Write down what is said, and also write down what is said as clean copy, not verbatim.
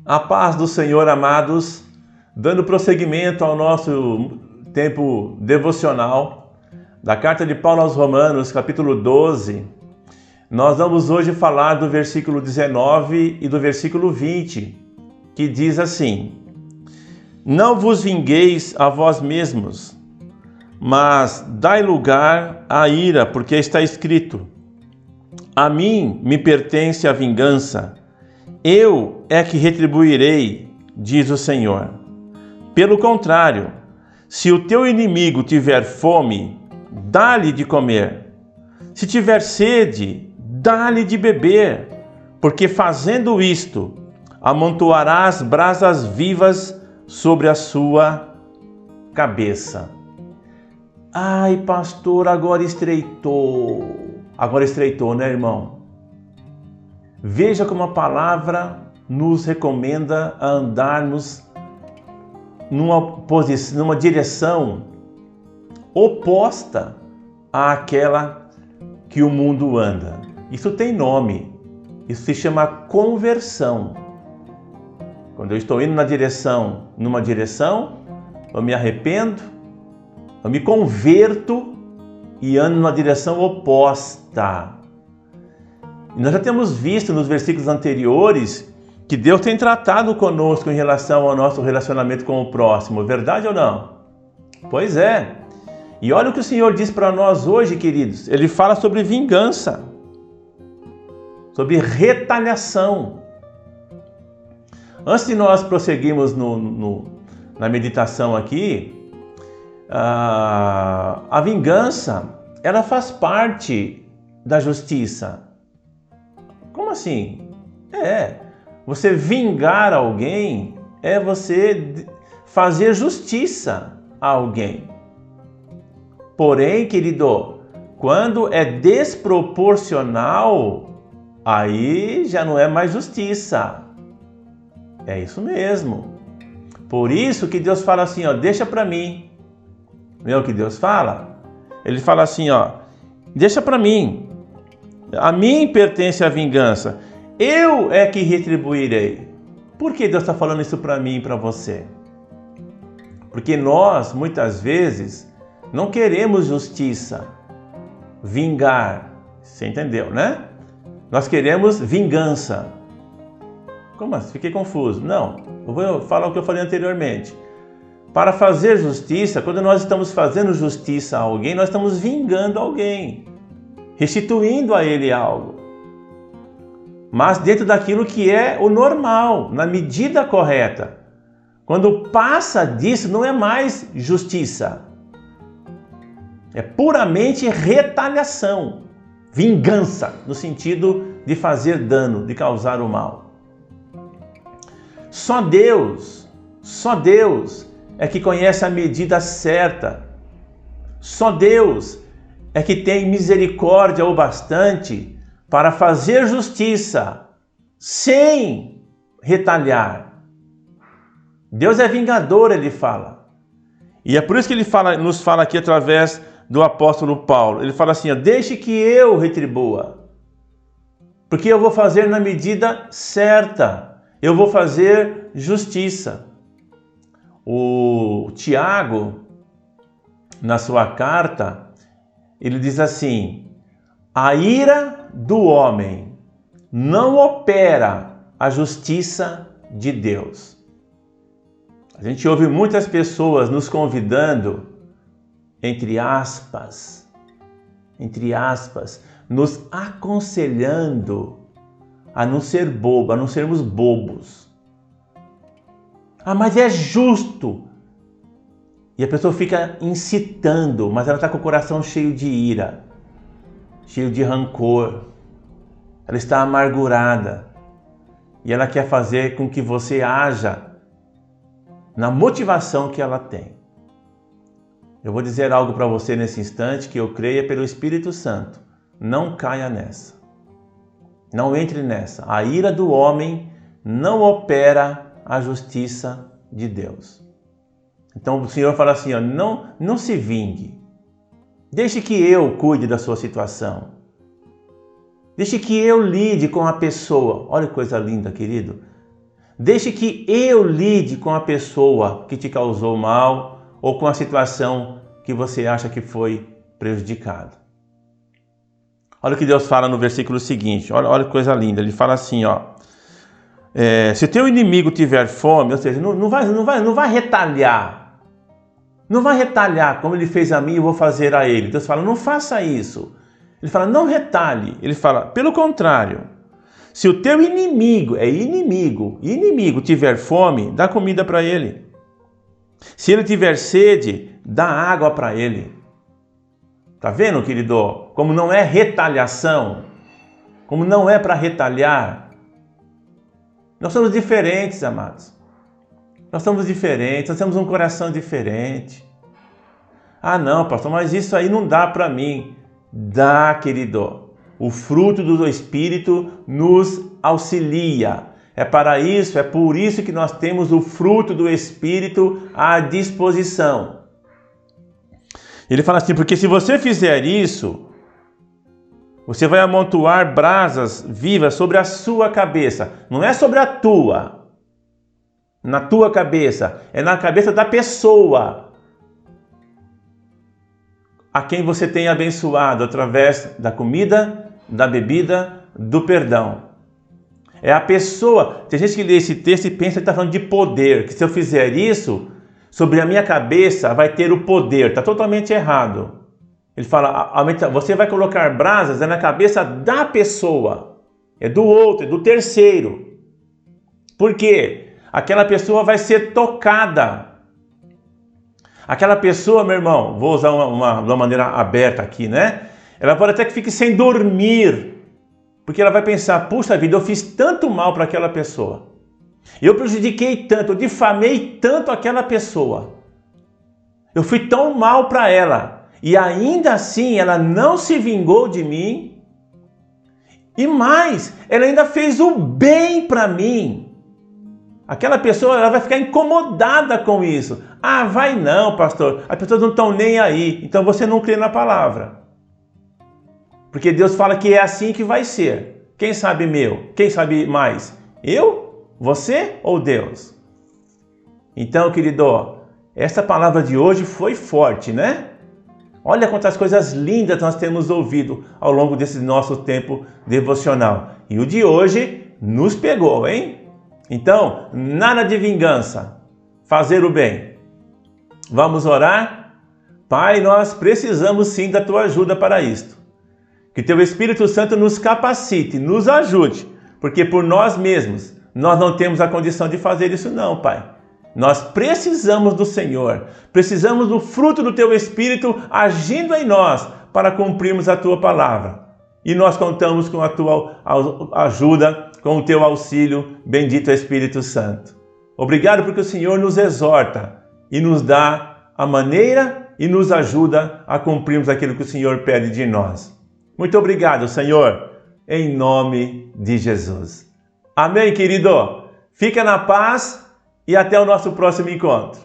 A paz do Senhor, amados, dando prosseguimento ao nosso tempo devocional da carta de Paulo aos Romanos, capítulo 12, nós vamos hoje falar do versículo 19 e do versículo 20, que diz assim: Não vos vingueis a vós mesmos, mas dai lugar à ira, porque está escrito: A mim me pertence a vingança, eu é que retribuirei, diz o Senhor. Pelo contrário, se o teu inimigo tiver fome, dá-lhe de comer. Se tiver sede, dá-lhe de beber, porque fazendo isto, amontoarás brasas vivas sobre a sua cabeça. Ai, pastor, agora estreitou. Agora estreitou, né, irmão? Veja como a palavra nos recomenda a andarmos numa direção oposta àquela que o mundo anda. Isso tem nome, isso se chama conversão. Quando eu estou indo numa direção, eu me arrependo, eu me converto e ando numa direção oposta. E nós já temos visto nos versículos anteriores que Deus tem tratado conosco em relação ao nosso relacionamento com o próximo, verdade ou não? Pois é. E olha o que o Senhor diz para nós hoje, queridos. Ele fala sobre vingança, sobre retaliação. Antes de nós prosseguirmos na meditação aqui, a vingança, ela faz parte da justiça. Como assim? Você vingar alguém é você fazer justiça a alguém. Porém, querido, quando é desproporcional, aí já não é mais justiça. É isso mesmo. Por isso que Deus fala assim, deixa para mim. Não é o que Deus fala? Ele fala assim, deixa para mim. A mim pertence a vingança. Eu é que retribuirei. Por que Deus está falando isso para mim e para você? Porque nós, muitas vezes, não queremos justiça, vingar. Você entendeu, né? Nós queremos vingança. Como assim? Fiquei confuso. Não, eu vou falar o que eu falei anteriormente. Para fazer justiça, quando nós estamos fazendo justiça a alguém, nós estamos vingando alguém, restituindo a ele algo. Mas dentro daquilo que é o normal, na medida correta. Quando passa disso, não é mais justiça. É puramente retaliação, vingança, no sentido de fazer dano, de causar o mal. Só Deus é que conhece a medida certa. Só Deus é que tem misericórdia o bastante para fazer justiça sem retaliar. Deus é vingador, ele fala. E é por isso que ele nos fala aqui através do apóstolo Paulo. Ele fala assim, deixe que eu retribua. Porque eu vou fazer na medida certa. Eu vou fazer justiça. O Tiago, na sua carta, ele diz assim: a ira do homem não opera a justiça de Deus. A gente ouve muitas pessoas nos convidando, entre aspas, nos aconselhando a não ser bobo, a não sermos bobos. Mas é justo. E a pessoa fica incitando, mas ela está com o coração cheio de ira, cheio de rancor. Ela está amargurada. E ela quer fazer com que você haja na motivação que ela tem. Eu vou dizer algo para você nesse instante que eu creio pelo Espírito Santo. Não caia nessa. Não entre nessa. A ira do homem não opera a justiça de Deus. Então o Senhor fala assim, não se vingue. Deixe que eu cuide da sua situação. Deixe que eu lide com a pessoa. Olha que coisa linda, querido. Deixe que eu lide com a pessoa que te causou mal ou com a situação que você acha que foi prejudicado. Olha o que Deus fala no versículo seguinte. Olha que coisa linda. Ele fala assim, se o teu inimigo tiver fome, ou seja, não vai retalhar. Não vai retalhar como ele fez a mim, eu vou fazer a ele. Deus fala, não faça isso. Ele fala, não retalhe. Ele fala, pelo contrário, se o teu inimigo, inimigo tiver fome, dá comida para ele. Se ele tiver sede, dá água para ele. Tá vendo, querido? Como não é retaliação, como não é para retalhar. Nós somos diferentes, amados. Nós somos diferentes, nós temos um coração diferente. Ah, não, pastor, mas isso aí não dá para mim. Dá, querido. O fruto do Espírito nos auxilia. É por isso que nós temos o fruto do Espírito à disposição. Ele fala assim, porque se você fizer isso, você vai amontoar brasas vivas sobre a sua cabeça. Não é sobre a tua, na tua cabeça, é na cabeça da pessoa a quem você tem abençoado através da comida, da bebida, do perdão. É a pessoa, tem gente que lê esse texto e pensa que está falando de poder, que se eu fizer isso, sobre a minha cabeça vai ter o poder. Está totalmente errado. Ele fala, você vai colocar brasas na cabeça da pessoa, é do outro, é do terceiro. Por quê? Aquela pessoa vai ser tocada. Aquela pessoa, meu irmão, vou usar de uma maneira aberta aqui, né? Ela pode até que fique sem dormir, porque ela vai pensar, puxa vida, eu fiz tanto mal para aquela pessoa. Eu prejudiquei tanto, eu difamei tanto aquela pessoa. Eu fui tão mal para ela. E ainda assim ela não se vingou de mim. E mais, ela ainda fez o bem para mim. Aquela pessoa ela vai ficar incomodada com isso. Ah, vai não, pastor. As pessoas não estão nem aí. Então você não crê na palavra. Porque Deus fala que é assim que vai ser. Quem sabe Quem sabe mais? Eu? Você ou Deus? Então, querido, essa palavra de hoje foi forte, né? Olha quantas coisas lindas nós temos ouvido ao longo desse nosso tempo devocional. E o de hoje nos pegou, hein? Então, nada de vingança. Fazer o bem. Vamos orar? Pai, nós precisamos sim da tua ajuda para isto. Que teu Espírito Santo nos capacite, nos ajude, porque por nós mesmos nós não temos a condição de fazer isso não, Pai. Nós precisamos do Senhor, precisamos do fruto do teu Espírito agindo em nós para cumprirmos a tua palavra. E nós contamos com a tua ajuda, com o teu auxílio, bendito Espírito Santo. Obrigado porque o Senhor nos exorta e nos dá a maneira e nos ajuda a cumprirmos aquilo que o Senhor pede de nós. Muito obrigado, Senhor, em nome de Jesus. Amém, querido? Fica na paz e até o nosso próximo encontro.